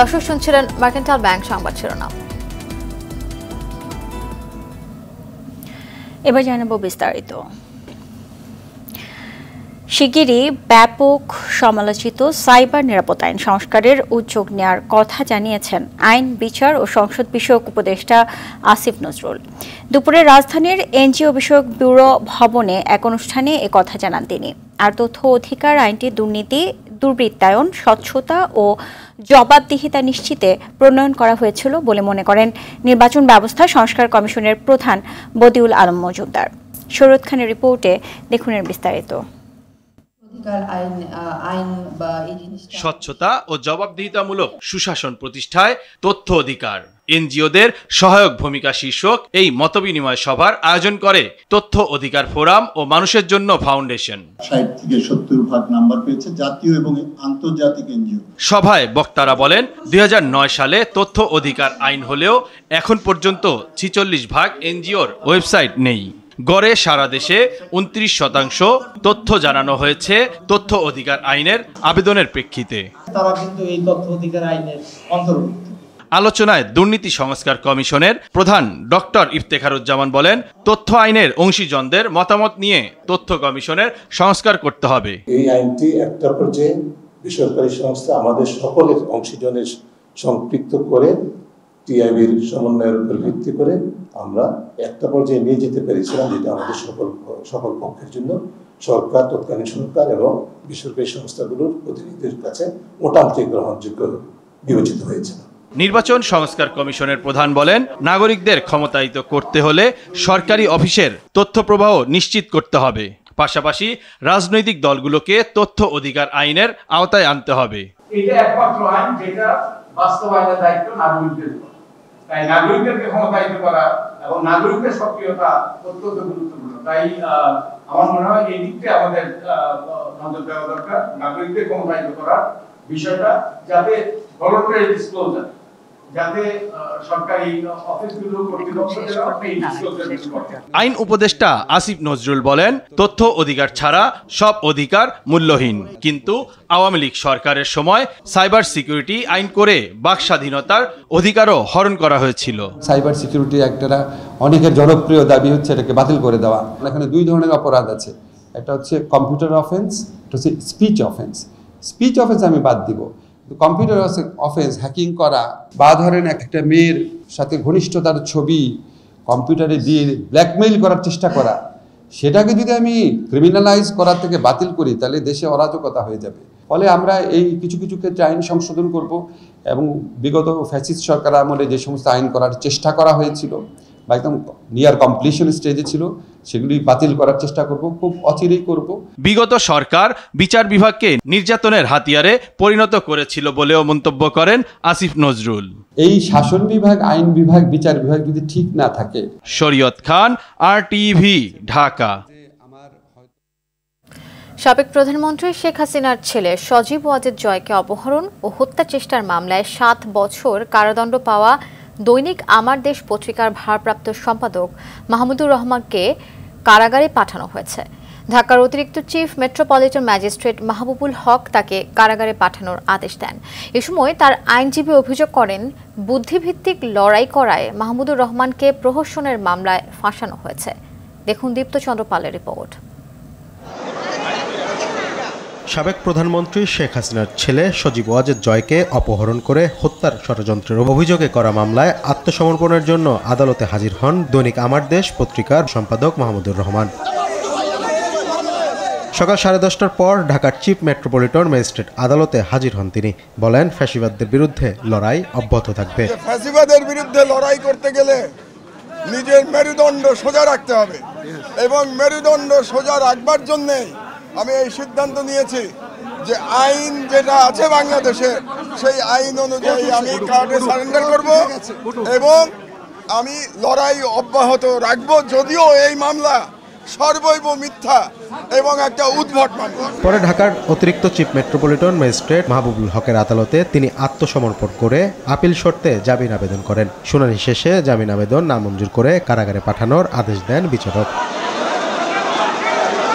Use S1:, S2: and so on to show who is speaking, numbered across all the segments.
S1: দর্শক শুনছিলেন mercantile bank সংবাদ শিরোনাম। এবার জানাবো বিস্তারিত। শিগগিরই ব্যাপক সমালোচিত সাইবার নিরাপত্তা আইন সংস্কারের উদ্যোগ নেওয়ার কথা জানিয়েছেন আইন, বিচার ও সংসদ বিষয়ক উপদেষ্টা আসিফ নজরুল। দুপুরে রাজধানীর এনজিও বিষয়ক ব্যুরো ভবনে এক অনুষ্ঠানে একথা জানান তিনি। আর তথ্য অধিকার আইনটি দুর্নীতি, দুর্বৃত্তায়ন, স্বচ্ছতা ও জবাবদিহিতা নিশ্চিতে প্রণয়ন করা হয়েছিল বলে মনে করেন নির্বাচন ব্যবস্থা সংস্কার কমিশনের প্রধান বদিউল আলম মজুমদার। শরৎ খানের রিপোর্টে দেখুন এর বিস্তারিত।
S2: স্বচ্ছতা ও জবাবদিহিতামূলক সুশাসন প্রতিষ্ঠায় তথ্য অধিকার, এনজিওদের সহায়ক ভূমিকা শীর্ষক এই মতবিনিময় সভার আয়োজন করে তথ্য অধিকার ফোরাম ও মানুষের জন্য ফাউন্ডেশন।
S3: 60 থেকে 70% নাম্বার পেয়েছে জাতীয় এবং আন্তর্জাতিক এনজিও।
S2: সভায় বক্তারা বলেন 2009 সালে তথ্য অধিকার আইন হলেও এখন পর্যন্ত 46% এনজিওর ওয়েবসাইট নেই। গড়ে সারা দেশে 29% তথ্য জানানো হয়েছে তথ্য অধিকার আইনের আবেদনের প্রেক্ষিতে।
S4: তারা কিন্তু এই তথ্য অধিকার আইনের অন্তর্ভুক্ত।
S2: আলোচনায় দুর্নীতি সংস্কার কমিশনের প্রধান ডক্টর ইফতেখারুজ্জামান বলেন, তথ্য আইনের অংশীজনদের মতামত নিয়ে তথ্য কমিশনের সংস্কার করতে হবে।
S5: এই আইনটি একটা পর্যায়ে বেসরকারি সংস্থা আমাদের সকলের অংশীজনের সম্পৃক্ত করে টিআইবির সমন্বয়ের উপর ভিত্তি করে আমরা একটা পর্যায়ে নিয়ে যেতে পেরেছিলাম, যেটা আমাদের সকল পক্ষের জন্য সরকার, তৎকালীন সরকার এবং বেসরকারি সংস্থাগুলোর প্রতিনিধিদের কাছে মোটামুটি গ্রহণযোগ্য বিবেচিত হয়েছিল।
S2: নির্বাচন সংস্কার কমিশনের প্রধান বলেন, নাগরিকদের ক্ষমতায়িত করতে হলে সরকারি অফিসের তথ্য প্রবাহ নিশ্চিত করতে হবে। পাশাপাশি রাজনৈতিক দলগুলোকে তথ্য অধিকার আইনের আওতায় আনতে হবে।
S6: এটা একমাত্র আইন যেটা বাস্তবায়নের দায়িত্ব নাগরিকদের। তাই নাগরিকদেরকে ক্ষমতায়িত করা এবং নাগরিকদের সক্রিয়তা অত্যন্ত গুরুত্বপূর্ণ। তাই আমার মনে হয় এই দিকটা আমাদের নজর দেওয়া দরকার, নাগরিকদের ক্ষমতায়িত করার বিষয়টা, যাতে ভলান্টারি ডিসক্লোজার, যাতে সরকারি অফিসগুলো কর্তৃপক্ষ আইন
S2: উপদেষ্টা আসিফ নজরুল বলেন, তথ্য অধিকার ছাড়া সব অধিকার মূল্যহীন। কিন্তু আওয়ামী লীগ সরকারের সময় সাইবার সিকিউরিটি আইন করে বাক স্বাধীনতার অধিকারও হরণ করা হয়েছিল।
S7: সাইবার সিকিউরিটি অ্যাক্টটা অনেকের জনপ্রিয় দাবি হচ্ছে এটাকে বাতিল করে দেওয়া। এখানে দুই ধরনের অপরাধ আছে, একটা হচ্ছে কম্পিউটার অফেন্স, একটা হচ্ছে স্পিচ অফেন্স। স্পিচ অফেন্স আমি বাদ দিব, কম্পিউটার অফেন্স, হ্যাকিং করা বা ধরেন একটা মেয়ের সাথে ঘনিষ্ঠতার ছবি কম্পিউটারে দিয়ে ব্ল্যাকমেইল করার চেষ্টা করা, সেটাকে যদি আমি ক্রিমিনালাইজ করার থেকে বাতিল করি তাহলে দেশে অরাজকতা হয়ে যাবে। ফলে আমরা এই কিছু কিছু ক্ষেত্রে আইন সংশোধন করব এবং বিগত ফ্যাসিস্ট সরকার আমলে যে সমস্ত আইন করার চেষ্টা করা হয়েছিল বা একদম নিয়ার কমপ্লিশন স্টেজে ছিল সেগুলি বাতিল করার চেষ্টা করব, খুব অচিরেই করব।
S2: বিগত সরকার বিচার বিভাগকে নির্যাতনের হাতিয়ারে পরিণত করেছিল বলেও মন্তব্য করেন আসিফ নজরুল।
S7: এই শাসন বিভাগ, আইন বিভাগ, বিচার বিভাগ যদি ঠিক না থাকে।
S2: শরীয়ত খান, RTV, ঢাকা।
S1: সাবেক প্রধানমন্ত্রী শেখ হাসিনার ছেলে সজীব ওয়াজেদ জয়কে অপহরণ ও হত্যা চেষ্টার মামলায় 7 বছর কারাদণ্ড পাওয়া দৈনিক আমার দেশ পত্রিকার ভারপ্রাপ্ত সম্পাদক মাহমুদুর রহমানকে কারাগারে পাঠানো হয়েছে। ঢাকার অতিরিক্ত চিফ মেট্রোপলিটন ম্যাজিস্ট্রেট মাহবুবুল হক তাকে কারাগারে পাঠানোর আদেশ দেন। এ সময় তার আইনজীবী অভিযোগ করেন, বুদ্ধিভিত্তিক লড়াই করায় মাহমুদুর রহমানকে প্রহসনের মামলায় ফাঁসানো হয়েছে। দেখুন দীপ্ত চন্দ্র পালের রিপোর্ট।
S8: সাবেক প্রধানমন্ত্রী শেখ হাসিনার ছেলে সজীব ওয়াজেদ জয়কে অপহরণ করে হত্যার ষড়যন্ত্রের অভিযোগে করা মামলায় আত্মসমর্পণের জন্য আদালতে হাজির হন দৈনিক আমার দেশ পত্রিকার সম্পাদক মাহমুদুর রহমান। সকাল 10:30টার পর ঢাকার চিফ মেট্রোপলিটন ম্যাজিস্ট্রেট আদালতে হাজির হন তিনি। বলেন, ফ্যাসিবাদদের বিরুদ্ধে লড়াই অব্যাহত থাকবে।
S9: ফ্যাসিবাদের বিরুদ্ধে লড়াই করতে গেলে নিজের মেরুদণ্ড সোজা রাখতে হবে এবং মেরুদণ্ড সোজা রাখবার জন্যে আমি এই সিদ্ধান্ত নিয়েছি যে আইন যেটা আছে বাংলাদেশে সেই আইন অনুযায়ী আমি কার্ডে সারেন্ডার করব এবং আমি লড়াই অব্যাহত রাখবো, যদিও এই মামলা সর্বৈব মিথ্যা এবং একটা উদ্ভট মামলা।
S8: পরে ঢাকার অতিরিক্ত চিফ মেট্রোপলিটন ম্যাজিস্ট্রেট মাহবুবুল হকের আদালতে তিনি আত্মসমর্পণ করে আপিল শর্তে জামিন আবেদন করেন। শুনানি শেষে জামিন আবেদন নামঞ্জুর করে কারাগারে পাঠানোর আদেশ দেন বিচারক।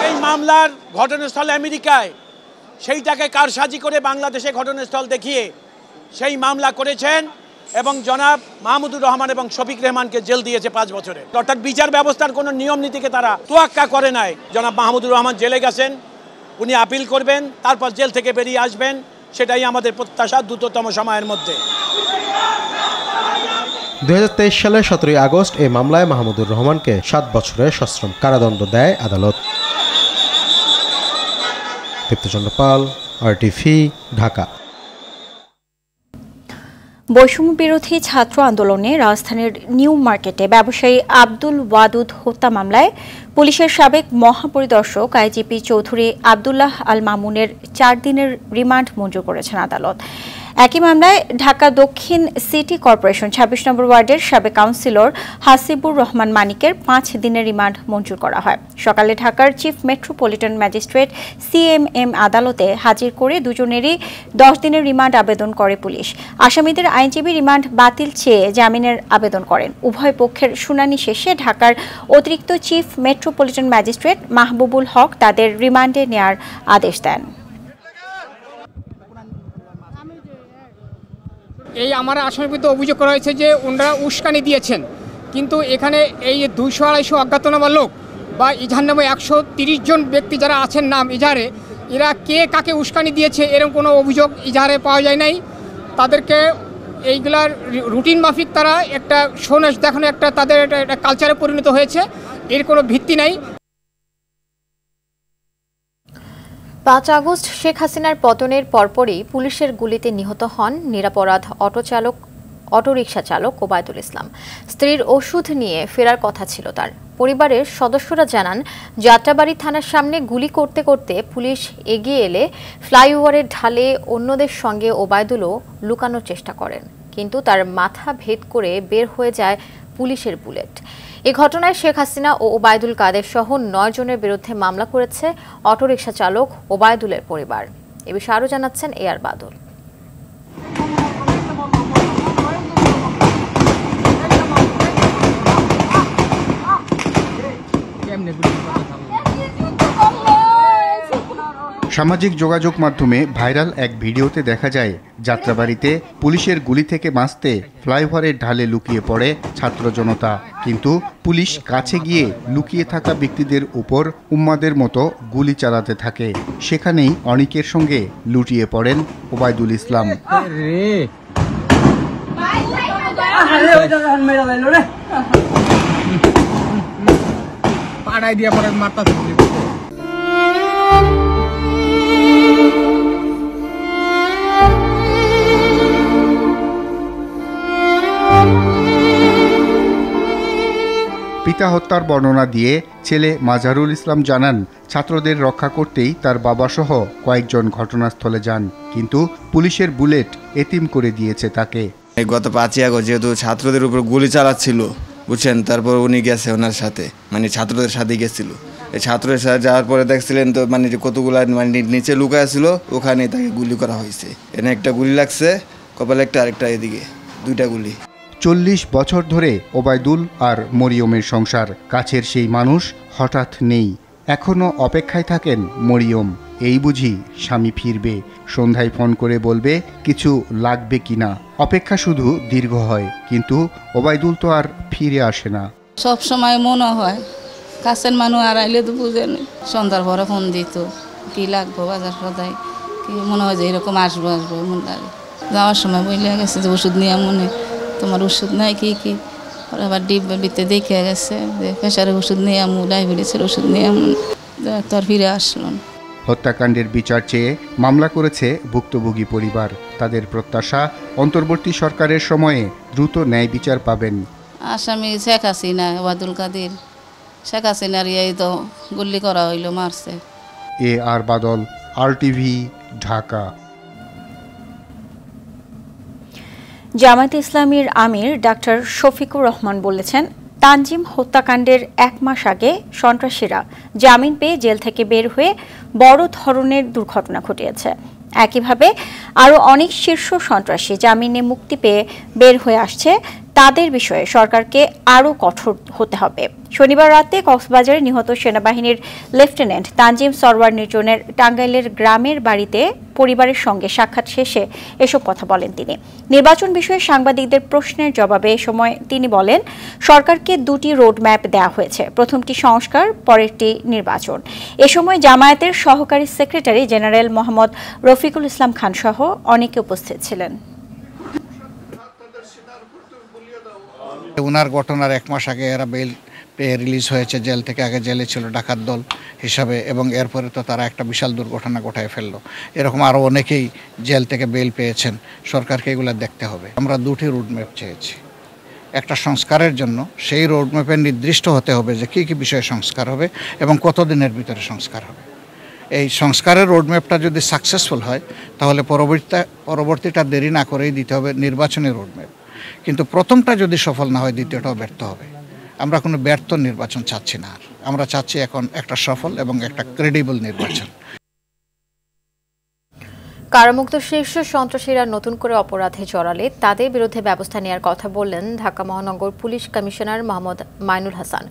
S10: এই মামলার ঘটনাস্থল আমেরিকায়, সেইটাকে কারসাজি করে বাংলাদেশে ঘটনাস্থল দেখিয়ে সেই মামলা করেছেন এবং জনাব মাহমুদুর রহমান এবং শফিক রেহমানকে জেল দিয়েছে 5 বছরে। অর্থাৎ বিচার ব্যবস্থার কোনো নিয়ম নীতিকে তারা তোয়াক্কা করে নাই। জনাব মাহমুদুর রহমান জেলে গেছেন, উনি আপিল করবেন, তারপর জেল থেকে বেরিয়ে আসবেন, সেটাই আমাদের প্রত্যাশা দ্রুততম সময়ের মধ্যে।
S8: 2023 সালের 17 আগস্ট এই মামলায় মাহমুদুর রহমানকে 7 বছরের সশ্রম কারাদণ্ড দেয় আদালত। দীপ্তচন্দ্র পাল, RTV, ঢাকা।
S1: বৈষম্য বিরোধী ছাত্র আন্দোলনে রাজধানীর নিউ মার্কেটে ব্যবসায়ী আব্দুল ওয়াদুদ হত্যা মামলায় পুলিশের সাবেক মহাপরিদর্শক আইজিপি চৌধুরী আব্দুল্লাহ আল মামুনের 4 দিনের রিমান্ড মঞ্জুর করেছেন আদালত। একই মামলায় ঢাকা দক্ষিণ সিটি কর্পোরেশন 26 নম্বর ওয়ার্ডের সাবেক কাউন্সিলর হাসিবুর রহমান মানিকের 5 দিনের রিমান্ড মঞ্জুর করা হয়। সকালে ঢাকার চিফ মেট্রোপলিটন ম্যাজিস্ট্রেট CMM আদালতে হাজির করে দুজনেরই 10 দিনের রিমান্ড আবেদন করে পুলিশ। আসামিদের আইনজীবী রিমান্ড বাতিল চেয়ে জামিনের আবেদন করেন। উভয় পক্ষের শুনানি শেষে ঢাকার অতিরিক্ত চিফ মেট্রোপলিটন ম্যাজিস্ট্রেট মাহবুবুল হক তাদের রিমান্ডে নেয়ার আদেশ দেন।
S11: এই আমার আসামির বিরুদ্ধে অভিযোগ করা হয়েছে যে ওনারা উস্কানি দিয়েছেন, কিন্তু এখানে এই 200-250 অজ্ঞাতনামা লোক বা ইজাহার নামে 130 জন ব্যক্তি যারা আছেন নাম ইজাহারে, এরা কে কাকে উস্কানি দিয়েছে এরকম কোনো অভিযোগ ইজাহারে পাওয়া যায় নাই। তাদেরকে এইগুলার রুটিন মাফিক তারা একটা শোনেশ দেখানো একটা তাদের একটা কালচারে পরিণত হয়েছে, এর কোনো ভিত্তি নাই।
S12: 5 আগস্ট শেখ হাসিনার পতনের পরপরই পুলিশের গুলিতে নিহত হন নিরাপরাধ অটোরিকশা চালক ওবায়দুল ইসলাম। স্ত্রীর ওষুধ নিয়ে ফেরার কথা ছিল তার। পরিবারের সদস্যরা জানান, যাত্রাবাড়ি থানার সামনে গুলি করতে করতে পুলিশ এগিয়ে এলে ফ্লাইওভারের ঢালে অন্যদের সঙ্গে ওবায়দুলও লুকানোর চেষ্টা করেন, কিন্তু তার মাথা ভেদ করে বের হয়ে যায় পুলিশের বুলেট। এই ঘটনায় শেখ হাসিনা ও ওবায়দুল কাদের সহ 9 জনের বিরুদ্ধে মামলা করেছে অটোরিকশা চালক ওবায়দুলের পরিবার। এ বিষয়ে আরও জানাচ্ছেন AR বাদল।
S13: সামাজিক যোগাযোগ মাধ্যমে ভাইরাল এক ভিডিওতে দেখা যায় যাত্রাবাড়িতে পুলিশের গুলি থেকে বাঁচতে ফ্লাইওভারের ঢালে লুকিয়ে পড়ে ছাত্র জনতা, কিন্তু পুলিশ কাছে গিয়ে লুকিয়ে থাকা ব্যক্তিদের উপর উম্মাদের মতো গুলি চালাতে থাকে। সেখানেই অনেকের সঙ্গে লুটিয়ে পড়েন ওবায়দুল ইসলাম। পিতা হত্যার বর্ণনা দিয়ে ছেলে মাজারুল ইসলাম জানান, ছাত্রদের রক্ষা করতেই তার বাবাসহ কয়েকজন ঘটনাস্থলে যান, কিন্তু পুলিশের বুলেট এতিম করে দিয়েছে তাকে।
S14: গত 5 আগস্ট যেহেতু ছাত্রদের উপর গুলি চালাচ্ছিল, বুঝছেন, তারপর উনি গেছে ওনার সাথে, মানে ছাত্রদের সাথে গেছিল। এই ছাত্রের সাথে যাওয়ার পরে দেখছিলেন তো, মানে কতগুলা মানে নিচে লুকায় ছিল, ওখানে তাকে গুলি করা হয়েছে। এনে একটা গুলি লাগছে কপালে, একটা আরেকটা এদিকে, 2টা গুলি।
S13: 40 বছর ধরে ওবায়দুল আর মরিয়মের সংসার। কাছের সেই মানুষ হঠাৎ নেই। এখনো অপেক্ষায় থাকেন মরিয়ম। এই বুঝি স্বামী ফিরবে, সন্ধ্যায় ফোন করে বলবে কিছু লাগবে কিনা। অপেক্ষা শুধু দীর্ঘ হয়, কিন্তু ওবায়দুল তো আর ফিরে আসে না।
S15: সব সময় মনে হয় কাছের মানুষ আর আইলে তো বুঝেন, সন্ধ্যার পরে ফোন দিত, কি লাগবো বাজার সদাই, কি মনে হয় যে এরকম আসবো মনে লাগে। যাওয়ার সময় বইলে গেছে যে ওষুধ নিয়ে মনে, তোমার ওষুধ নাই কি কি, আবার ডিব্বার ভিতরে দেখে গেছে যে প্রেশারের ওষুধ নিয়ে আমু, ডায়াবেটিসের ওষুধ নিয়ে আমু, তোর ফিরে আসলাম।
S13: হত্যাকাণ্ডের বিচার চেয়ে মামলা করেছে ভুক্তভোগী পরিবার। তাদের প্রত্যাশা, অন্তর্বর্তী সরকারের সময়ে দ্রুত ন্যায় বিচার পাবেন।
S15: আসামি শেখ হাসিনা, ওবায়দুল কাদের, শেখ হাসিনার এই তো গুলি করা হইল, মারছে।
S13: AR বাদল, RTV, ঢাকা।
S1: জামায়াত ইসলামীর আমির ডাক্তার শফিকুর রহমান বলেছেন, তানজিম হত্যাকাণ্ডের 1 মাস আগে সন্ত্রাসীরা জামিন পেয়ে জেল থেকে বের হয়ে বড় ধরনের দুর্ঘটনা ঘটিয়েছে। একইভাবে আরও অনেক শীর্ষ সন্ত্রাসী জামিনে মুক্তি পেয়ে বের হয়ে আসছে। তাদের বিষয়ে সরকারকে আরও কঠোর হতে হবে। শনিবার রাতে কক্সবাজারে নিহত সেনাবাহিনীর লেফটেন্যান্ট তানজিম সরওয়ার নির্জনের টাঙ্গাইলের গ্রামের বাড়িতে পরিবারের সঙ্গে সাক্ষাৎ শেষে এসব কথা বলেন তিনি। নির্বাচন বিষয়ে সাংবাদিকদের প্রশ্নের জবাবে এ সময় তিনি বলেন, সরকারকে দুটি রোডম্যাপ দেওয়া হয়েছে, প্রথমটি সংস্কার, পরেরটি নির্বাচন। এ সময় জামায়াতের সহকারী সেক্রেটারি জেনারেল মোহাম্মদ রফিকুল ইসলাম খান সহ অনেকে উপস্থিত ছিলেন।
S16: ওনার ঘটনার 1 মাস আগে এরা বেল পেয়ে রিলিজ হয়েছে জেল থেকে। আগে জেলে ছিল ডাকাত দল হিসাবে, এবং এরপরে তো তারা একটা বিশাল দুর্ঘটনা ঘটায় ফেললো। এরকম আরও অনেকেই জেল থেকে বেল পেয়েছেন। সরকারকে এগুলো দেখতে হবে। আমরা দুটি রোডম্যাপ চেয়েছি, একটা সংস্কারের জন্য। সেই রোডম্যাপে নির্দিষ্ট হতে হবে যে কী কী বিষয়ে সংস্কার হবে এবং কতদিনের ভিতরে সংস্কার হবে। এই সংস্কারের রোডম্যাপটা যদি সাকসেসফুল হয় তাহলে পরবর্তীটা দেরি না করেই দিতে হবে নির্বাচনের রোডম্যাপ। কিন্তু প্রথমটা যদি সফল না হয় দ্বিতীয়টাও ব্যর্থ হবে। আমরা কোনো ব্যর্থ নির্বাচন চাচ্ছি না। আমরা চাচ্ছি এখন একটা সফল এবং একটা ক্রেডিবল নির্বাচন।
S12: কারামুক্ত শীর্ষ সন্ত্রাসীরা নতুন করে অপরাধে জড়ালে তাদের বিরুদ্ধে ব্যবস্থা নেওয়ার কথা বললেন ঢাকা মহানগর পুলিশ কমিশনার মোহাম্মদ মাইনুল হাসান।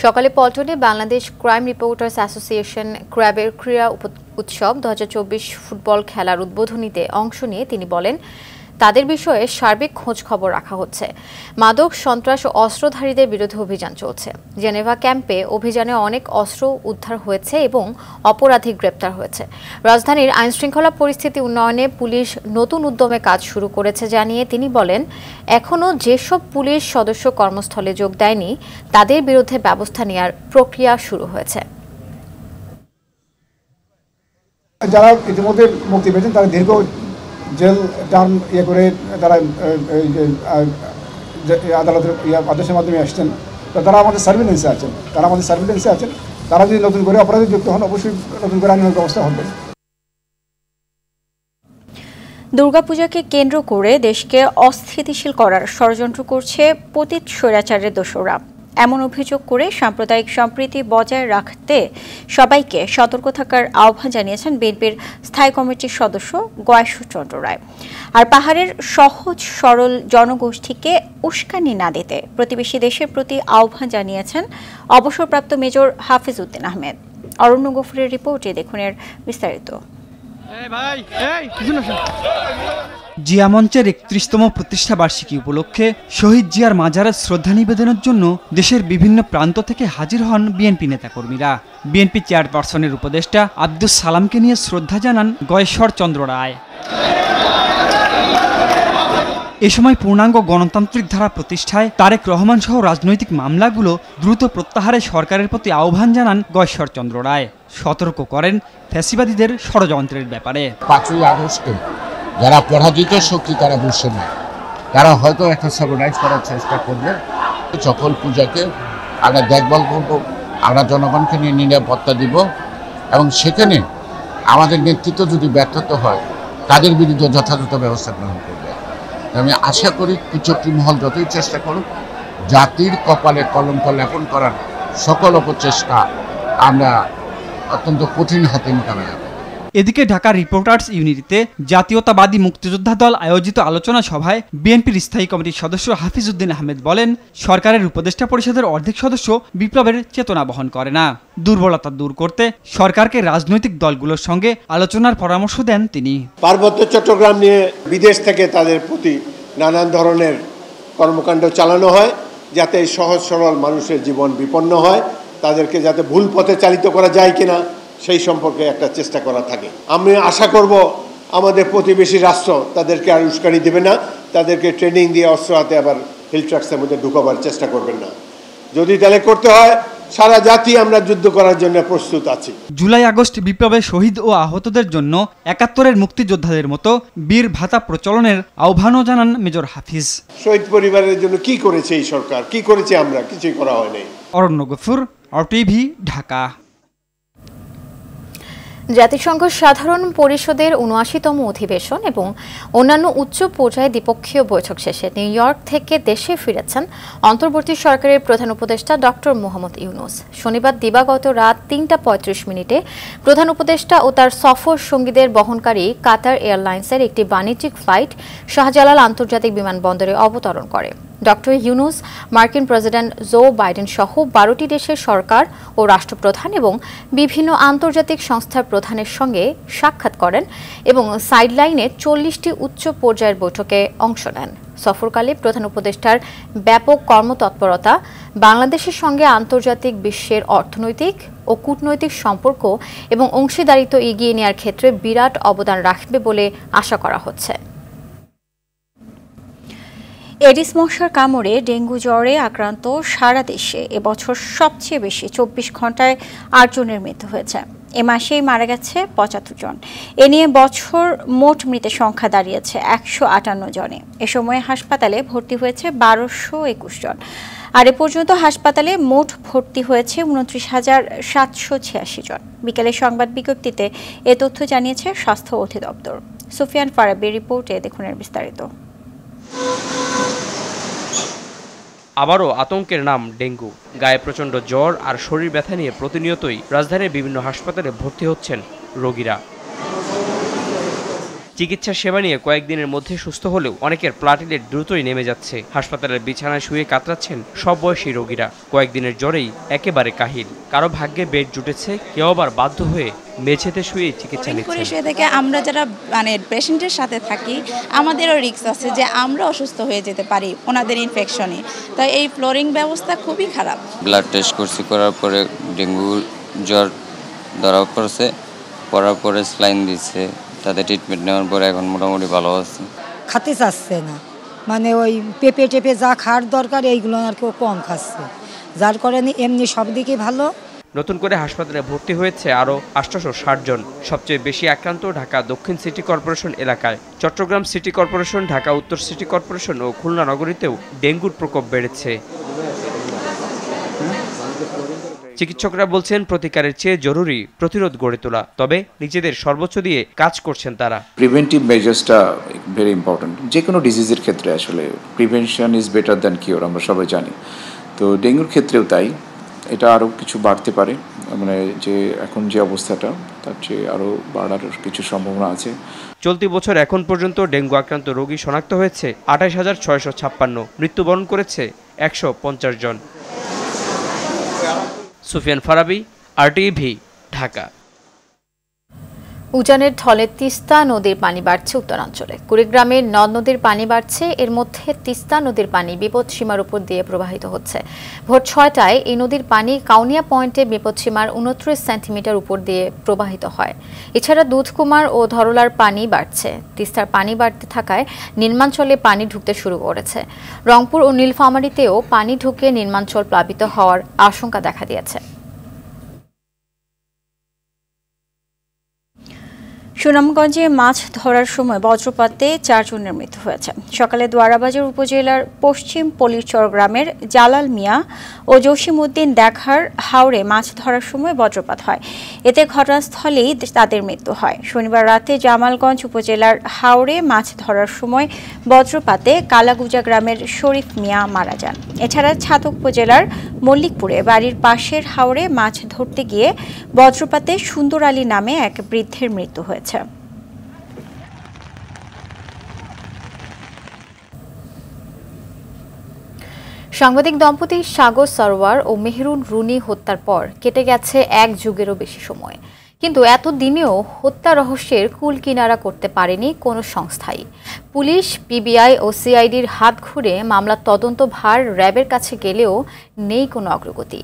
S12: সকালে পল্টনে বাংলাদেশ ক্রাইম রিপোর্টার্স অ্যাসোসিয়েশন ক্র্যাবের ক্রীড়া উৎসব 2024 ফুটবল খেলার উদ্বোধনীতে অংশ নিয়ে তিনি বলেন, তাদের বিষয়ে সার্বিক খোঁজ খবর রাখা হচ্ছে। মাদক, সন্ত্রাস ও অস্ত্রধারীদের বিরুদ্ধে অভিযান চলছে। জেনেভা ক্যাম্পে অভিযানে অনেক অস্ত্র উদ্ধার হয়েছে এবং অপরাধী গ্রেপ্তার হয়েছে। রাজধানীর আইনশৃঙ্খলা পরিস্থিতি উন্নয়নে পুলিশ নতুন উদ্যমে কাজ শুরু করেছে জানিয়ে তিনি বলেন, এখনও যেসব পুলিশ সদস্য কর্মস্থলে যোগ দেয়নি তাদের বিরুদ্ধে ব্যবস্থা নেওয়ার প্রক্রিয়া শুরু হয়েছে।
S17: যারা ইতিমধ্যে মুক্তি পেয়েছেন তারা দীর্ঘ জেল টার্ম করে তারা আদালতের আদেশের মাধ্যমে আসছেন, তো তারা আমাদের সার্ভিলেন্সে আছেন। তারা যদি নতুন করে অপরাধে যুক্ত হন অবশ্যই নতুন করে আইনের ব্যবস্থা হবে।
S1: দুর্গাপূজাকে কেন্দ্র করে দেশকে অস্থিতিশীল করার ষড়যন্ত্র করছে পতিত স্বৈরাচারের দোসররা। এমন অভিযোগ করে সাম্প্রদায়িক সম্প্রীতি বজায় রাখতে সবাইকে সতর্ক থাকার আহ্বান জানিয়েছেন বিএনপির স্থায়ী কমিটির সদস্য গয়েশ্বর চন্দ্র রায়। আর পাহাড়ের সহজ সরল জনগোষ্ঠীকে উস্কানি না দিতে প্রতিবেশী দেশের প্রতি আহ্বান জানিয়েছেন অবসরপ্রাপ্ত মেজর হাফিজ উদ্দিন আহমেদ। অরণ্য গফুরের রিপোর্টে দেখুন এর বিস্তারিত।
S18: জিয়া মঞ্চের 31তম প্রতিষ্ঠা বার্ষিকী উপলক্ষে শহীদ জিয়ার মাজারে শ্রদ্ধা নিবেদনের জন্য দেশের বিভিন্ন প্রান্ত থেকে হাজির হন বিএনপি নেতাকর্মীরা। বিএনপি চেয়ারপারসনের উপদেষ্টা আব্দুস সালামকে নিয়ে শ্রদ্ধা জানান গয়েশ্বর চন্দ্র রায়। এ সময় পূর্ণাঙ্গ গণতান্ত্রিক ধারা প্রতিষ্ঠায় তারেক রহমান সহ রাজনৈতিক মামলাগুলো দ্রুত প্রত্যাহারে সরকারের প্রতি আহ্বান জানান গয়েশ্বর চন্দ্র রায়। সতর্ক করেন ফ্যাসিবাদীদের ষড়যন্ত্রের ব্যাপারে।
S19: 5ই আগস্টে যারা পরাজিত শক্তি তারা বুঝছে না, তারা হয়তো একটা সাবঅর্ডিনেট করার চেষ্টা করবে। সকল পূজাকে আমরা দেখভাল করব, আমরা জনগণকে নিয়ে নিরাপত্তা দিব, এবং সেখানে আমাদের নেতৃত্ব যদি ব্যর্থতা হয় তাদের বিরুদ্ধে যথাযথ ব্যবস্থা গ্রহণ করবে। আমি আশা করি কুচক্রী মহল যতই চেষ্টা করুক, জাতির কপালে কলঙ্ক লেপন করার সকল অপচেষ্টা আমরা অত্যন্ত কঠিন হাতে মোকাবেলা করব।
S18: এদিকে ঢাকা রিপোর্টার্স ইউনিটিতে জাতীয়তাবাদী মুক্তিযোদ্ধা দল আয়োজিত আলোচনা সভায় বিএনপির স্থায়ী কমিটির সদস্য হাফিজ উদ্দিন আহমেদ বলেন, সরকারের উপদেষ্টা পরিষদের অর্ধেক সদস্য বিপ্লবের চেতনা বহন করে না। দুর্বলতা দূর করতে সরকারকে রাজনৈতিক দলগুলোর সঙ্গে আলোচনার পরামর্শ দেন তিনি।
S20: পার্বত্য চট্টগ্রাম নিয়ে বিদেশ থেকে তাদের প্রতি নানান ধরনের কর্মকাণ্ড চালানো হয়, যাতে এই সহজ সরল মানুষের জীবন বিপন্ন হয়, তাদেরকে যাতে ভুল পথে চালিত করা যায় কিনা সেই সম্পর্কে একটা চেষ্টা করা থাকে। আমি আশা করব আমাদের প্রতিবেশী রাষ্ট্র তাদেরকে আর উস্কানি দেবে না, তাদেরকে ট্রেনিং দিয়ে অস্ত্র হাতে আবার হিল ট্রাক্সের মধ্যে ঢুকাবার চেষ্টা করবেন না। যদি তাহলে করতে হয় সারা জাতি আমরা যুদ্ধ করার জন্য প্রস্তুত আছি।
S18: জুলাই আগস্ট বিপ্লবে শহীদ ও আহতদের জন্য ৭১-এর মুক্তিযোদ্ধাদের মতো বীর ভাতা প্রচলনের আহ্বানও জানান মেজর হাফিজ।
S20: শহীদ পরিবারের জন্য কি করেছে এই সরকার, কি করেছে আমরা? কিছুই করা হয়নি।
S18: অরণ্য গফুর, RTV, ঢাকা।
S12: জাতিসংঘ সাধারণ পরিষদের ৭৯তম অধিবেশন এবং অন্যান্য উচ্চ পর্যায়ে দ্বিপক্ষীয় বৈঠক শেষে নিউ ইয়র্ক থেকে দেশে ফিরেছেন অন্তর্বর্তী সরকারের প্রধান উপদেষ্টা ডক্টর মোহাম্মদ ইউনূস। শনিবার দিবাগত রাত ৩টা ৩৫ মিনিটে প্রধান উপদেষ্টা ও তার সফর সঙ্গীদের বহনকারী কাতার এয়ারলাইন্সের একটি বাণিজ্যিক ফ্লাইট শাহজালাল আন্তর্জাতিক বিমানবন্দরে অবতরণ করে। ডক্টর ইউনুস মার্কিন প্রেসিডেন্ট জো বাইডেন সহ 12টি দেশের সরকার ও রাষ্ট্রপ্রধান এবং বিভিন্ন আন্তর্জাতিক সংস্থার প্রধানের সঙ্গে সাক্ষাৎ করেন এবং সাইডলাইনে 40টি উচ্চ পর্যায়ের বৈঠকে অংশ নেন। সফরকালে প্রধান উপদেষ্টার ব্যাপক কর্মতৎপরতা বাংলাদেশের সঙ্গে আন্তর্জাতিক বিশ্বের অর্থনৈতিক ও কূটনৈতিক সম্পর্ক এবং অংশীদারিত্ব এগিয়ে নেওয়ার ক্ষেত্রে বিরাট অবদান রাখবে বলে আশা করা হচ্ছে।
S1: এডিস মশার কামড়ে ডেঙ্গু জ্বরে আক্রান্ত সারা দেশে এবছর সবচেয়ে বেশি 24 ঘন্টায় 8 জনের মৃত্যু হয়েছে। এ মাসেই মারা গেছে 75 জন। এ নিয়ে বছর মোট মৃতের সংখ্যা দাঁড়িয়েছে 158 জনে। এ সময়ে হাসপাতালে ভর্তি হয়েছে 1221 জন। আর এ পর্যন্ত হাসপাতালে মোট ভর্তি হয়েছে 29,786 জন। বিকেলে সংবাদ বিজ্ঞপ্তিতে এ তথ্য জানিয়েছে স্বাস্থ্য অধিদপ্তর। সুফিয়ান ফারাবির রিপোর্টে দেখুন এর বিস্তারিত।
S21: আবারও আতঙ্কের নাম ডেঙ্গু। গায়ে প্রচণ্ড জ্বর আর শরীর ব্যথা নিয়ে প্রতিনিয়তই রাজধানীর বিভিন্ন হাসপাতালে ভর্তি হচ্ছেন রোগীরা। চিকিৎসা সেবা নিয়ে কয়েকদিনের মধ্যে সুস্থ হলেও অনেকের প্লাটিলেট দ্রুতই নেমে যাচ্ছে। হাসপাতালের বিছানায় শুয়ে কাতরাচ্ছেন সব বয়সী রোগীরা। কয়েকদিনের জ্বরেই একেবারে কাহিল। কারো ভাগ্যে বেড জুটেছে, কেউ আবার বাধ্য হয়ে মেঝেতে শুয়ে চিকিৎসা নিচ্ছে।
S22: শুয়ে থেকে আমরা যারা পেশেন্টের সাথে থাকি আমাদেরও রিস্ক আছে যে আমরা অসুস্থ হয়ে যেতে পারি ওনাদের ইনফেকশনে। তাই এই ফ্লোরিং ব্যবস্থা খুবই খারাপ।
S23: ব্লাড টেস্ট করছি, করার পরে ডেঙ্গু জ্বর ধরা পড়ছে, পড়ার পরে স্লাইন দিচ্ছে, তাদের ট্রিটমেন্ট নেওয়ার পরে এখন মোটামুটি ভালো আছে।
S24: খেতে চাচ্ছে না, ওই পেঁপে টেপে যা খাওয়ার দরকার এইগুলো আর কেউ কম খাচ্ছে, যার কারণে এমনি সব দিকে ভালো।
S21: নতুন করে হাসপাতালে ভর্তি হয়েছে আরও 860 জন। সবচেয়ে বেশি আক্রান্ত ঢাকা দক্ষিণ সিটি কর্পোরেশন এলাকায়। চট্টগ্রাম সিটি কর্পোরেশন, ঢাকা উত্তর সিটি কর্পোরেশন ও খুলনা নগরীতেও ডেঙ্গুর প্রকোপ বেড়েছে। চিকিৎসকরা বলছেন প্রতিকারের চেয়ে জরুরি প্রতিরোধ গড়ে তোলা। তবে নিজেদের সর্বোচ্চ দিয়ে কাজ করছেন তারা।
S25: প্রিভেন্টিভ মেজার্সটা ভেরি ইম্পর্টেন্ট। যে কোনো ডিজিজের ক্ষেত্রে আসলে prevention is better than cure, আমরা সবাই জানি। তো ডেঙ্গুর ক্ষেত্রেও তাই। এটা আরও কিছু বাড়তে পারে, যে এখন যে অবস্থাটা তার চেয়ে আরও বাড়ার কিছু সম্ভাবনা আছে।
S21: চলতি বছর এখন পর্যন্ত ডেঙ্গু আক্রান্ত রোগী শনাক্ত হয়েছে 28,656। মৃত্যুবরণ করেছে 150 জন। সুফিয়ান ফারাবি, আরটিভি, ঢাকা।
S12: উজানের ঢলে তিস্তা নদীর পানি বাড়ছে উত্তরাঞ্চলে। কুড়িগ্রামের নদ নদীর পানি বাড়ছে। এর মধ্যে তিস্তা নদীর পানি বিপদসীমার উপর দিয়ে প্রবাহিত হচ্ছে। ভোর 6টায় এই নদীর পানি কাউনিয়া পয়েন্টে বিপদসীমার 29 সেন্টিমিটার উপর দিয়ে প্রবাহিত হয়। এছাড়া দুধকুমার ও ধরলার পানি বাড়ছে। তিস্তার পানি বাড়তে থাকায় নিম্নাঞ্চলে পানি ঢুকতে শুরু করেছে। রংপুর ও নীলফামারীতেও পানি ঢুকে নিম্নাঞ্চল প্লাবিত হওয়ার আশঙ্কা দেখা দিয়েছে।
S1: সুনামগঞ্জে মাছ ধরার সময় বজ্রপাতে 4 জনের মৃত্যু হয়েছে। সকালে দোয়ারাবাজার উপজেলার পশ্চিম পলিরচর গ্রামের জালাল মিয়া ও জসিমউদ্দিন দেখার হাওরে মাছ ধরার সময় বজ্রপাত হয়। এতে ঘটনাস্থলেই তাদের মৃত্যু হয়। শনিবার রাতে জামালগঞ্জ উপজেলার হাওরে মাছ ধরার সময় বজ্রপাতে কালাগুজা গ্রামের শরীফ মিয়া মারা যান। এছাড়া ছাতক উপজেলার মল্লিকপুরে বাড়ির পাশের হাওরে মাছ ধরতে গিয়ে বজ্রপাতে সুন্দর আলী নামে এক বৃদ্ধের মৃত্যু হয়েছে।
S12: সাংবাদিক দম্পতি সাগর সরওয়ার ও মেহরুন রুনি হত্যার পর কেটে গেছে 1 যুগেরও বেশি সময়, কিন্তু এতদিনেও হত্যা রহস্যের কুল কিনারা করতে পারেনি কোনো সংস্থাই। পুলিশ, পিবিআই ও সিআইডির হাত ঘুরে মামলার তদন্ত ভার র্যাবের কাছে গেলেও নেই কোনো অগ্রগতি।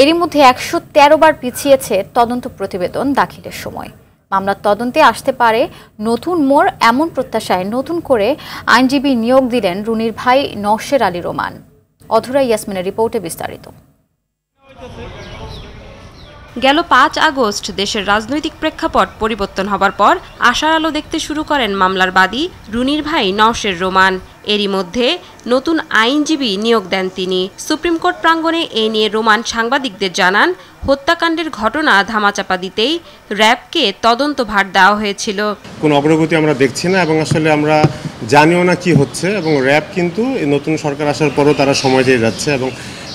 S12: এরই মধ্যে 113 বার পিছিয়েছে তদন্ত প্রতিবেদন দাখিলের সময়। মামলার তদন্তে আসতে পারে নতুন মোড়, এমন প্রত্যাশায় নতুন করে আইনজীবী নিয়োগ দিলেন রুনির ভাই নওশের আলী রোমান। অধরা ইয়াসমিনের রিপোর্টে বিস্তারিত।
S26: গেল 5 আগস্ট দেশের রাজনৈতিক প্রেক্ষাপট পরিবর্তন হবার পর আশার আলো দেখতে শুরু করেন মামলার বাদী রুনির ভাই নওশের রোমান। এরই মধ্যে নতুন আইনজীবী নিয়োগ দেন তিনি। সুপ্রিম কোর্ট প্রাঙ্গণে এ নিয়ে রোমান সাংবাদিকদের জানান, হত্যাকাণ্ডের ঘটনা ধামাচাপা দিতেই র্যাবকে তদন্ত ভার দেওয়া হয়েছিল।
S27: কোনো অগ্রগতি আমরা দেখছি না এবং আসলে আমরা জানিও না কি হচ্ছে, এবং র্যাব কিন্তু নতুন সরকার আসার পরও তারা সময় দিয়ে যাচ্ছে এবং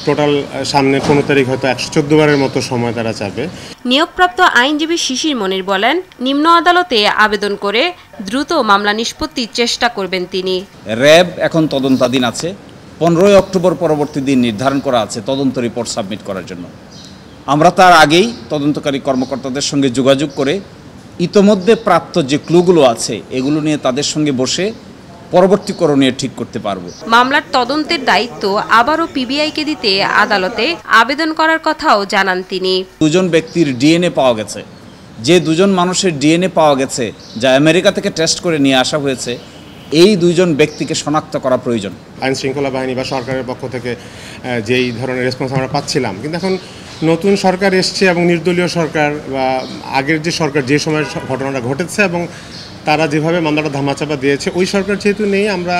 S27: টোটাল সামনে 15 তারিখ হয়তো 114 বারের মতো সময় তারা চাবে।
S26: নিয়োগপ্রাপ্ত আইনজীবী শিশির মনির বলেন, নিম্ন আদালতে আবেদন করে দ্রুত মামলা নিষ্পত্তির চেষ্টা করবেন তিনি।
S28: র্যাব এখন তদন্তাধীন আছে
S2: 15 অক্টোবর পরবর্তী দিন নির্ধারণ করা আছে তদন্ত রিপোর্ট সাবমিট করার জন্য। আমরা তার আগেই তদন্তকারী কর্মকর্তাদের সঙ্গে যোগাযোগ করে ইতোমধ্যে প্রাপ্ত যে ক্লুগুলো আছে এগুলো নিয়ে তাদের সঙ্গে বসে পরবর্তী করণীয় ঠিক করতে পারব।
S26: মামলার তদন্তের দায়িত্ব আবারও পিবিআইকে দিতে আদালতে আবেদন করার কথাও জানান তিনি।
S2: দুজন ব্যক্তির ডিএনএ পাওয়া গেছে, যে দুজন মানুষের ডিএনএ পাওয়া গেছে যা আমেরিকা থেকে টেস্ট করে নিয়ে আসা হয়েছে, এই দুইজন ব্যক্তিকে শনাক্ত করা প্রয়োজন।
S27: আইন শৃঙ্খলা বাহিনী বা সরকারের পক্ষ থেকে যেই ধরনের রেসপন্স আমরা পাচ্ছিলাম, কিন্তু এখন নতুন সরকার এসছে এবং নির্দলীয় সরকার বা আগের যে সরকার যে সময় ঘটনাটা ঘটেছে এবং তারা যেভাবে মামলাটা ধামাচাপা দিয়েছে, ওই সরকার যেহেতু নেই, আমরা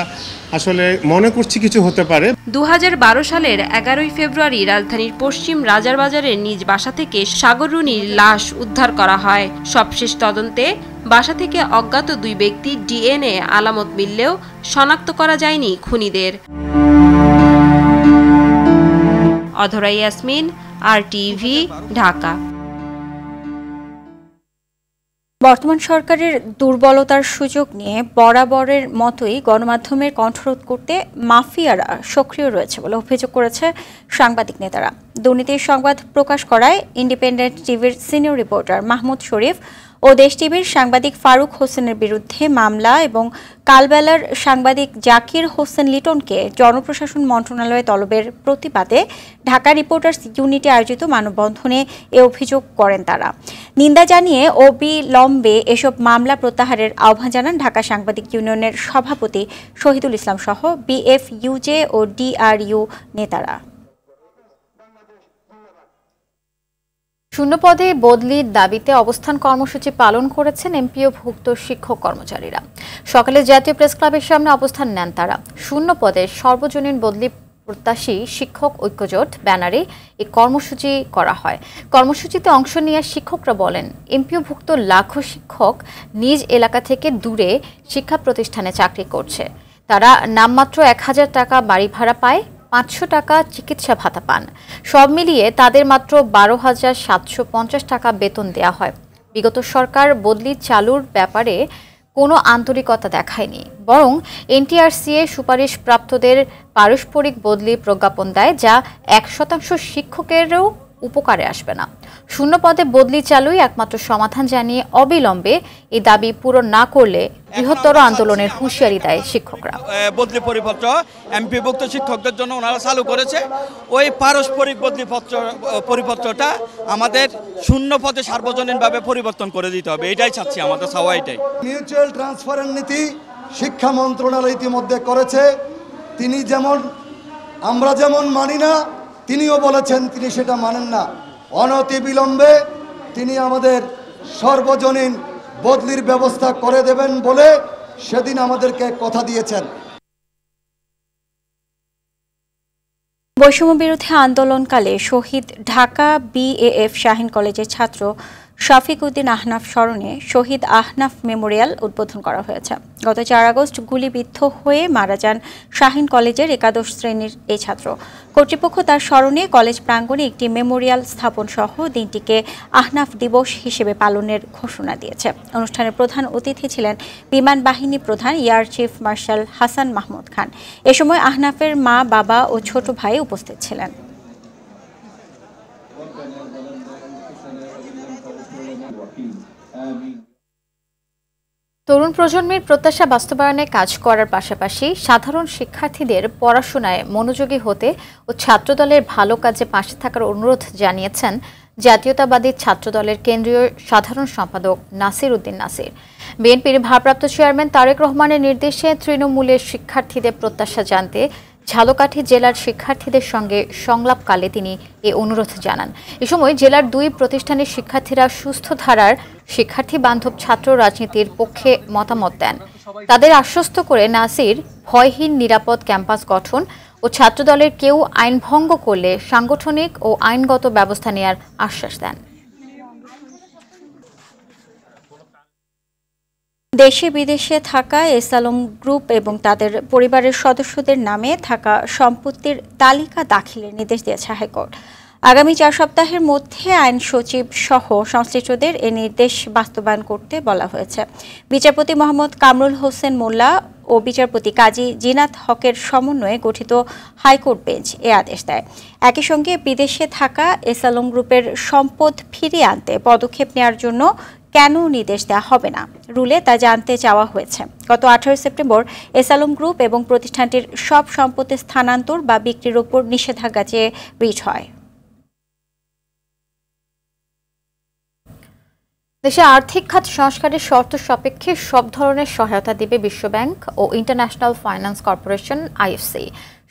S27: আসলে মনে করছি কিছু হতে পারে।
S26: 2012 সালের 11 ফেব্রুয়ারি রাজধানীর পশ্চিম রাজারবাজারের নিজ বাসা থেকে সাগর রুনির লাশ উদ্ধার করা হয়। সবশেষ তদন্তে বাসা থেকে অজ্ঞাত 2 ব্যক্তির ডিএনএ আলামত মিললেও শনাক্ত করা যায়নি খুনিদের। অধরা ইয়াসমিন, RTV, ঢাকা।
S1: বর্তমান সরকারের দুর্বলতার সুযোগ নিয়ে বরাবরের মতোই গণমাধ্যমের কণ্ঠরোধ করতে মাফিয়ারা সক্রিয় রয়েছে বলে অভিযোগ করেছে সাংবাদিক নেতারা। দুর্নীতির সংবাদ প্রকাশ করায় ইন্ডিপেন্ডেন্ট টিভির সিনিয়র রিপোর্টার মাহমুদ শরীফ ও দেশ টিভির সাংবাদিক ফারুক হোসেনের বিরুদ্ধে মামলা এবং কালবেলার সাংবাদিক জাকির হোসেন লিটনকে জনপ্রশাসন মন্ত্রণালয়ে তলবের প্রতিবাদে ঢাকা রিপোর্টার্স ইউনিটে আয়োজিত মানববন্ধনে এ অভিযোগ করেন তারা। নিন্দা জানিয়ে অবিলম্বে এসব মামলা প্রত্যাহারের আহ্বান জানান ঢাকা সাংবাদিক ইউনিয়নের সভাপতি শহীদুল ইসলাম সহ BFUJ ও DRU নেতারা।
S12: শূন্যপদে বদলির দাবিতে অবস্থান কর্মসূচি পালন করেছেন এমপিওভুক্ত শিক্ষক কর্মচারীরা। সকালে জাতীয় প্রেস ক্লাবের সামনে অবস্থান নেন তারা। শূন্যপদে সর্বজনীন বদলি প্রত্যাশী শিক্ষক ঐক্যজোট ব্যানারে এই কর্মসূচি করা হয়। কর্মসূচিতে অংশ নিয়ে শিক্ষকরা বলেন, এমপিওভুক্ত লাখো শিক্ষক নিজ এলাকা থেকে দূরে শিক্ষা প্রতিষ্ঠানে চাকরি করছে। তারা নামমাত্র 1000 টাকা বাড়ি ভাড়া পায়, 500 টাকা চিকিৎসা ভাতা পান। সব মিলিয়ে তাদের মাত্র 12,750 টাকা বেতন দেয়া হয়। বিগত সরকার বদলি চালুর ব্যাপারে কোনো আন্তরিকতা দেখায়নি, বরং NTRCA সুপারিশ প্রাপ্তদের পারস্পরিক বদলি প্রজ্ঞাপন দেয়, যা 1% শিক্ষকেরও উপকারে আসবে না। শূন্যপদে বদলি চালুই একমাত্র সমাধান জানিয়ে অবিলম্বে এই দাবি পূরণ না করলে বৃহত্তর আন্দোলনের হুঁশিয়ারি দেয় শিক্ষকরা।
S3: বদলি পরিপত্র এমপিভুক্ত শিক্ষকদের জন্য ওনারা চালু করেছে। ওই পারস্পরিক বদলি পরিপত্রটা আমাদের শূন্য পদে সার্বজনীনভাবে পরিবর্তন করে দিতে হবে, এটাই চাচ্ছি, আমাদের চাওয়া এটাই।
S4: মিউচুয়াল ট্রান্সফারের নীতি শিক্ষা মন্ত্রণালয় ইতিমধ্যে করেছে। তিনি যেমন, আমরা যেমন মানি না, তিনিও বলেছেন তিনি সেটা মানেন না। অনতিবিলম্বে তিনি আমাদের সর্বজনীন বদলির ব্যবস্থা করে দেবেন বলে সেদিন আমাদেরকে কথা দিয়েছেন।
S1: বৈষম্য বিরোধী আন্দোলনকালে শহীদ ঢাকা BAF শাহীন কলেজের ছাত্র শফিক উদ্দিন আহনাফ স্মরণে শহীদ আহনাফ মেমোরিয়াল উদ্বোধন করা হয়েছে। গত 4 আগস্ট গুলিবিদ্ধ হয়ে মারা যান শাহীন কলেজের একাদশ শ্রেণীর এই ছাত্র। কর্তৃপক্ষ তার স্মরণে কলেজ প্রাঙ্গণে একটি মেমোরিয়াল স্থাপন সহ দিনটিকে আহনাফ দিবস হিসেবে পালনের ঘোষণা দিয়েছে। অনুষ্ঠানের প্রধান অতিথি ছিলেন বিমান বাহিনী প্রধান air chief marshal Hasan Mahmud Khan. এ সময় আহনাফের মা, বাবা ও ছোট ভাই উপস্থিত ছিলেন।
S12: তরুণ প্রজন্মের প্রত্যাশা বাস্তবায়নে কাজ করার পাশাপাশি সাধারণ শিক্ষার্থীদের পড়াশোনায় মনোযোগী হতে ও ছাত্রদলের ভালো কাজে পাশে থাকার অনুরোধ জানিয়েছেন জাতীয়তাবাদী ছাত্রদলের কেন্দ্রীয় সাধারণ সম্পাদক নাসির উদ্দিন নাসির। বিএনপির ভারপ্রাপ্ত চেয়ারম্যান তারেক রহমানের নির্দেশে তৃণমূলের শিক্ষার্থীদের প্রত্যাশা জানতে ঝালকাঠি জেলার শিক্ষার্থীদের সঙ্গে সংলাপকালে তিনি এই অনুরোধ জানান। এ সময় জেলার 2 প্রতিষ্ঠানের শিক্ষার্থীরা সুস্থ ধারার শিক্ষার্থী বান্ধব ছাত্র রাজনীতির পক্ষে মতামত দেন। তাদের আশ্বস্ত করে নাসির ভয়হীন নিরাপদ ক্যাম্পাস গঠন ও ছাত্রদলের কেউ আইন ভঙ্গ করলে সাংগঠনিক ও আইনগত ব্যবস্থা নেওয়ার আশ্বাস দেন।
S1: দেশে বিদেশে থাকা এসালম গ্রুপ এবং তাদের পরিবারের সদস্যদের নামে থাকা সম্পত্তির তালিকা দাখিলের নির্দেশ দিয়েছে হাইকোর্ট। আগামী 4 সপ্তাহের মধ্যে আইন সচিব সহ সংশ্লিষ্টদের এ নির্দেশ বাস্তবায়ন করতে বলা হয়েছে। বিচারপতি মোহাম্মদ কামরুল হোসেন মোল্লা ও বিচারপতি কাজী জিনাত হকের সমন্বয়ে গঠিত হাইকোর্ট বেঞ্চ এ আদেশ দেয়। একই সঙ্গে বিদেশে থাকা এসালম গ্রুপের সম্পদ ফিরিয়ে আনতে পদক্ষেপ নেওয়ার জন্য কেন নির্দেশ দেওয়া হবে না, রুলে তা জানতে চাওয়া হয়েছে। গত 18 সেপ্টেম্বর এসালম গ্রুপ এবং প্রতিষ্ঠানটির সব সম্পত্তি স্থানান্তর বা বিক্রির উপর নিষেধাজ্ঞা চেয়ে রিট হয়।
S12: দেশে আর্থিক খাত সংস্কারের শর্ত সাপেক্ষে সব ধরনের সহায়তা দিবে বিশ্বব্যাংক ও ইন্টারন্যাশনাল ফাইন্যান্স কর্পোরেশন IFC।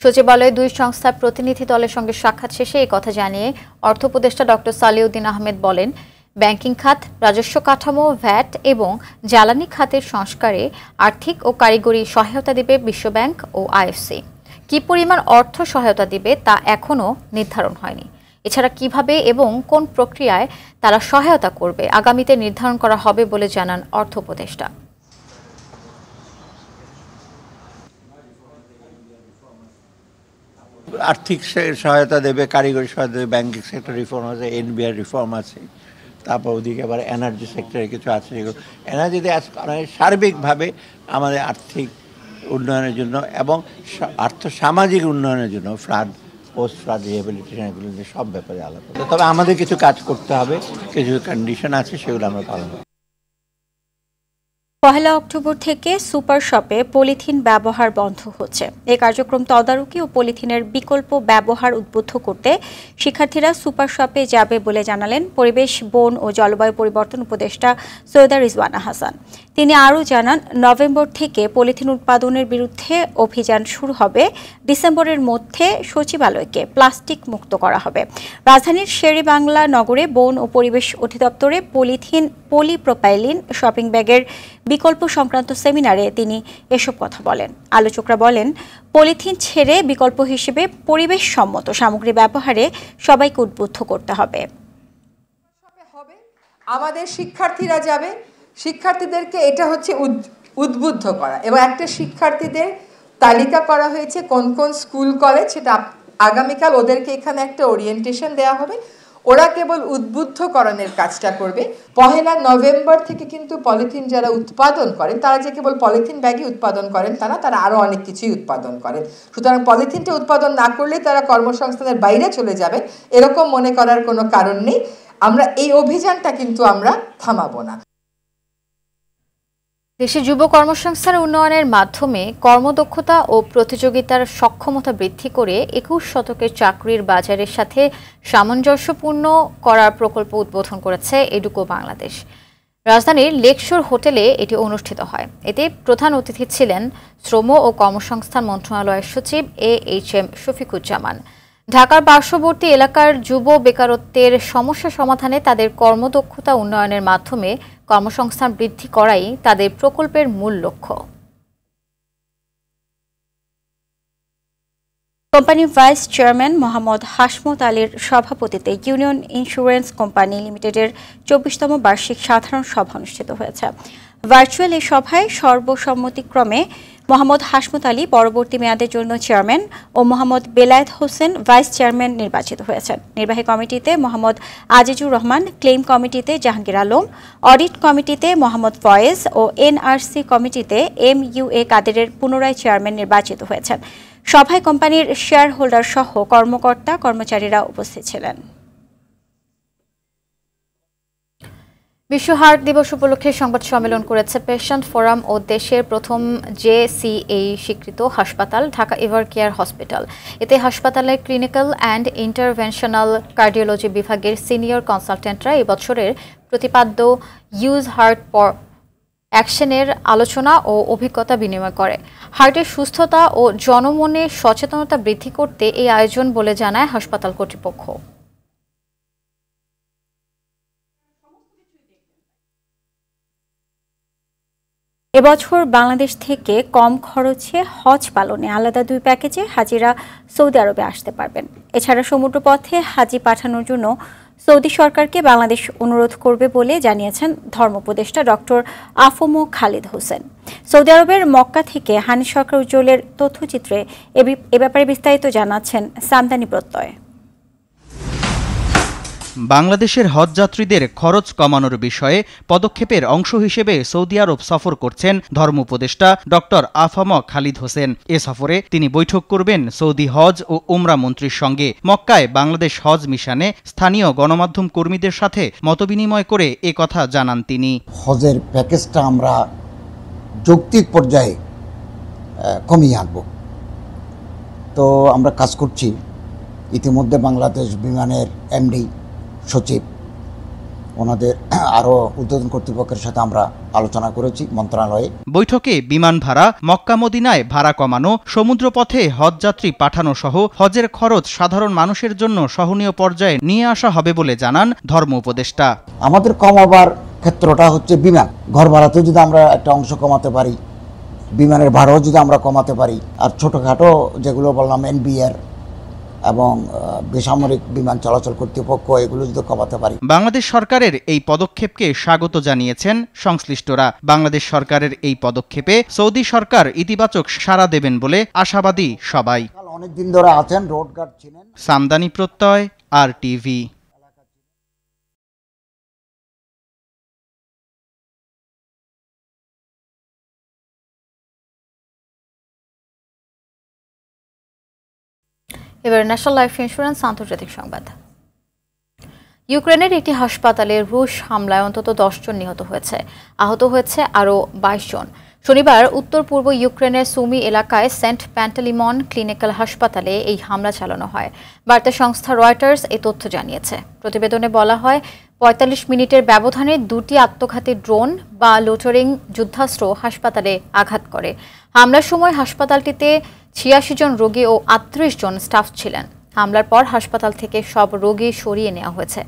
S12: সচিবালয়ে দুই সংস্থার প্রতিনিধি দলের সঙ্গে সাক্ষাৎ শেষে এই কথা জানিয়ে অর্থ উপদেষ্টা ডক্টর সালেউদ্দিন আহমেদ বলেন, ব্যাংকিং খাত, রাজস্ব কাঠামো, ভ্যাট এবং জ্বালানি খাতের সংস্কারে আর্থিক ও কারিগরি সহায়তা দিবে বিশ্বব্যাংক ও IFC। কি পরিমাণ অর্থ সহায়তা দিবে তা এখনও নির্ধারণ হয়নি। এছাড়া কিভাবে এবং কোন প্রক্রিয়ায় তারা সহায়তা করবে আগামীতে নির্ধারণ করা হবে বলে জানান অর্থ উপদেষ্টা।
S5: আর্থিক সহায়তা দেবে, কারিগরি সহায়তা দেবে, ব্যাংকিং সেক্টর রিফর্ম আছে, NBR রিফর্ম আছে, তারপর ওদিকে আবার এনার্জি সেক্টরে কিছু আছে। যেগুলো এনার্জিতে সার্বিকভাবে আমাদের আর্থিক উন্নয়নের জন্য এবং সামাজিক উন্নয়নের জন্য পোস্ট ফ্লাড রিহ্যাবিলিটেশন এগুলো সব ব্যাপারে আলাদা। তবে আমাদের কিছু কাজ করতে হবে, কিছু কন্ডিশন আছে, সেগুলো আমরা পালন করব।
S1: 1 অক্টোবর থেকে সুপার শপে পলিথিন ব্যবহার বন্ধ হচ্ছে। এই কার্যক্রম তদারকি ও পলিথিনের বিকল্প ব্যবহার উদ্বুদ্ধ করতে শিক্ষার্থীরা সুপার শপে যাবে বলে জানালেন পরিবেশ, বন ও জলবায়ু পরিবর্তন উপদেষ্টা সৈয়দা রিজওয়ানা হাসান। তিনি আরও জানান, নভেম্বর থেকে পলিথিন উৎপাদনের বিরুদ্ধে অভিযান শুরু হবে। ডিসেম্বরের মধ্যে সচিবালয়কে প্লাস্টিক মুক্ত করা হবে। রাজধানীর শেরেবাংলা নগরে বন ও পরিবেশ অধিদপ্তরে পলিথিন, পলিপ্রোপাইলিন, শপিং ব্যাগের বিকল্প সংক্রান্ত সেমিনারে তিনি এসব কথা বলেন। আলোচকরা বলেন, পলিথিন ছেড়ে বিকল্প হিসেবে পরিবেশ সম্মত সামগ্রী ব্যবহারে সবাইকে উদ্বুদ্ধ করতে হবে।
S6: আমাদের শিক্ষার্থীরা যাবে, শিক্ষার্থীদেরকে এটা হচ্ছে উদ্বুদ্ধ করা এবং একটা শিক্ষার্থীদের তালিকা করা হয়েছে কোন কোন স্কুল কলেজ, সেটা আগামীকাল ওদেরকে এখানে একটা ওরিয়েন্টেশন দেওয়া হবে। ওরা কেবল উদ্বুদ্ধকরণের কাজটা করবে। 1 নভেম্বর থেকে কিন্তু পলিথিন যারা উৎপাদন করেন, তারা যে কেবল পলিথিন ব্যাগই উৎপাদন করেন তা না, তারা আরও অনেক কিছুই উৎপাদন করেন। সুতরাং পলিথিনটা উৎপাদন না করলে তারা কর্মসংস্থানের বাইরে চলে যাবে, এরকম মনে করার কোনো কারণ নেই। আমরা এই অভিযানটা কিন্তু আমরা থামাবো না।
S12: দেশে যুব কর্মসংস্থান উন্নয়নের মাধ্যমে কর্মদক্ষতা ও প্রতিযোগিতার সক্ষমতা বৃদ্ধি করে 21 শতকের চাকরির বাজারের সাথে সামঞ্জস্যপূর্ণ করার প্রকল্প উদ্বোধন করেছে এডুকো বাংলাদেশ। রাজধানীর লেকশোর হোটেলে এটি অনুষ্ঠিত হয়। এতে প্রধান অতিথি ছিলেন শ্রম ও কর্মসংস্থান মন্ত্রণালয়ের সচিব AHM শফিকুজ্জামান। ঢাকার পার্শ্ববর্তী এলাকার যুব বেকারত্বের সমস্যা সমাধানে তাদের কর্মদক্ষতা উন্নয়নের মাধ্যমে কর্মসংস্থান বৃদ্ধি করাই তাদের প্রকল্পের মূল লক্ষ্য।
S1: কোম্পানির ভাইস চেয়ারম্যান মোহাম্মদ হাসমত আলীর সভাপতিত্বে ইউনিয়ন ইন্স্যুরেন্স কোম্পানি লিমিটেডের 24তম বার্ষিক সাধারণ সভা অনুষ্ঠিত হয়েছে। ভার্চুয়াল এই সভায় সর্বসম্মতিক্রমে মোহাম্মদ হাসমত আলী পরবর্তী মেয়াদের জন্য চেয়ারম্যান ও মোহাম্মদ বেলায়েত হোসেন ভাইস চেয়ারম্যান নির্বাচিত হয়েছেন। নির্বাহী কমিটিতে মোহাম্মদ আজিজুর রহমান, ক্লেইম কমিটিতে জাহাঙ্গীর আলম, অডিট কমিটিতে মোহাম্মদ ফয়েজ ও NRC কমিটিতে MUA কাদেরের পুনরায় চেয়ারম্যান নির্বাচিত হয়েছেন। সভায় কোম্পানির শেয়ার হোল্ডার সহ কর্মকর্তা কর্মচারীরা উপস্থিত ছিলেন।
S12: বিশ্ব হার্ট দিবস উপলক্ষে সংবাদ সম্মেলন করেছে পেশেন্ট ফোরাম ও দেশের প্রথম JCA স্বীকৃত হাসপাতাল ঢাকা এভার কেয়ার হসপিটাল। এতে হাসপাতালের ক্লিনিক্যাল অ্যান্ড ইন্টারভেনশনাল কার্ডিওলজি বিভাগের সিনিয়র কনসালটেন্টরা এবছরের প্রতিপাদ্য ইউজ হার্ট অ্যাকশনের আলোচনা ও অভিজ্ঞতা বিনিময় করে। হার্টের সুস্থতা ও জনমনে সচেতনতা বৃদ্ধি করতে এই আয়োজন বলে জানায় হাসপাতাল কর্তৃপক্ষ।
S1: এবছর বাংলাদেশ থেকে কম খরচে হজ পালনে আলাদা 2 প্যাকেজে হাজিরা সৌদি আরবে আসতে পারবেন। এছাড়া সমুদ্রপথে হাজি পাঠানোর জন্য সৌদি সরকারকে বাংলাদেশ অনুরোধ করবে বলে জানিয়েছেন ধর্ম উপদেষ্টা ডক্টর আফমো খালিদ হোসেন। সৌদি আরবের মক্কা থেকে হানি সরকার উজ্জ্বলের তথ্যচিত্রে এ ব্যাপারে বিস্তারিত জানাচ্ছেন সামদানি প্রত্যয়।
S7: বাংলাদেশের হজযাত্রীদের খরচ কমানোর বিষয়ে পদক্ষেপের অংশ হিসেবে সৌদি আরব সফর করছেন ধর্ম উপদেষ্টা ডক্টর আফাম খালিদ হোসেন। এ সফরে তিনি বৈঠক করবেন সৌদি হজ ও উমরা মন্ত্রীর সঙ্গে। মক্কায় বাংলাদেশ হজ মিশনে স্থানীয় গণমাধ্যম কর্মীদের সাথে মতবিনিময় করে এ কথা জানান তিনি।
S8: হজের প্যাকেজটা আমরা যৌক্তিক পর্যায়ে কমিয়ে আনব, তো আমরা কাজ করছি। ইতিমধ্যে বাংলাদেশ বিমানের এমডি সচিব ওনাদের আরও ঊর্ধ্বতন কর্তৃপক্ষের সাথে আমরা আলোচনা করেছি মন্ত্রণালয়ে।
S7: বৈঠকে বিমান ভাড়া, মক্কা মদিনায় ভাড়া কমানো, সমুদ্রপথে হজযাত্রী পাঠানো সহ হজের খরচ সাধারণ মানুষের জন্য সহনীয় পর্যায়ে নিয়ে আসা হবে বলে জানান ধর্ম উপদেষ্টা।
S8: আমাদের কমাবার ক্ষেত্রটা হচ্ছে বিমান, ঘর ভাড়াতেও যদি আমরা একটা অংশ কমাতে পারি, বিমানের ভাড়াও যদি আমরা কমাতে পারি, আর ছোটোখাটো যেগুলো বললাম এনবিআর এবং বেসামরিক বিমান চলাচল কর্তৃপক্ষ এগুলো যদি কমাতে পারি।
S7: বাংলাদেশ সরকারের এই পদক্ষেপকে স্বাগত জানিয়েছেন সংশ্লিষ্টরা। বাংলাদেশ সরকারের এই পদক্ষেপে সৌদি সরকার ইতিবাচক সাড়া দেবেন বলে আশাবাদী সবাই।
S8: অনেকদিন ধরে আছেন, রোড গার্ড ছিলেন।
S7: সামদানি প্রত্যয়, RTV।
S12: এবার ন্যাশনাল লাইফ ইন্স্যুরেন্স আন্তর্জাতিক সংবাদ। ইউক্রেনের একটি হাসপাতালে রুশ হামলায় অন্তত 10 জন নিহত হয়েছে, আহত হয়েছে আরও 22 জন। শনিবার উত্তর পূর্ব ইউক্রেনের সুমি এলাকায় সেন্ট প্যান্টেলিমন ক্লিনিক্যাল হাসপাতালে এই হামলা চালানো হয়। বার্তা সংস্থা রয়টার্স এই তথ্য জানিয়েছে। প্রতিবেদনে বলা হয় 45 মিনিটের ব্যবধানে 2টি আত্মঘাতী ড্রোন বা লোটারিং যুদ্ধাস্ত্র হাসপাতালে আঘাত করে। হামলার সময় হাসপাতালটিতে 86 জন রোগী ও 38 জন স্টাফ ছিলেন। হামলার পর হাসপাতাল থেকে সব রোগী সরিয়ে নেওয়া হয়েছে।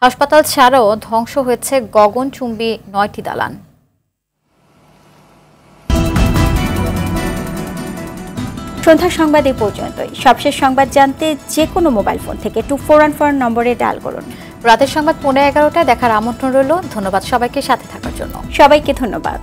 S12: হাসপাতাল ছাড়াও ধ্বংস হয়েছে গগনচুম্বী 9টি দালান।
S1: সন্ধ্যার সংবাদ এই পর্যন্তই। সবশেষ সংবাদ জানতে যে কোনো মোবাইল ফোন থেকে 2414 নম্বরে ডায়াল করুন।
S12: রাতের সংবাদ 11:15টায় দেখার আমন্ত্রণ রইল। ধন্যবাদ সবাইকে সাথে থাকার জন্য।
S1: সবাইকে ধন্যবাদ।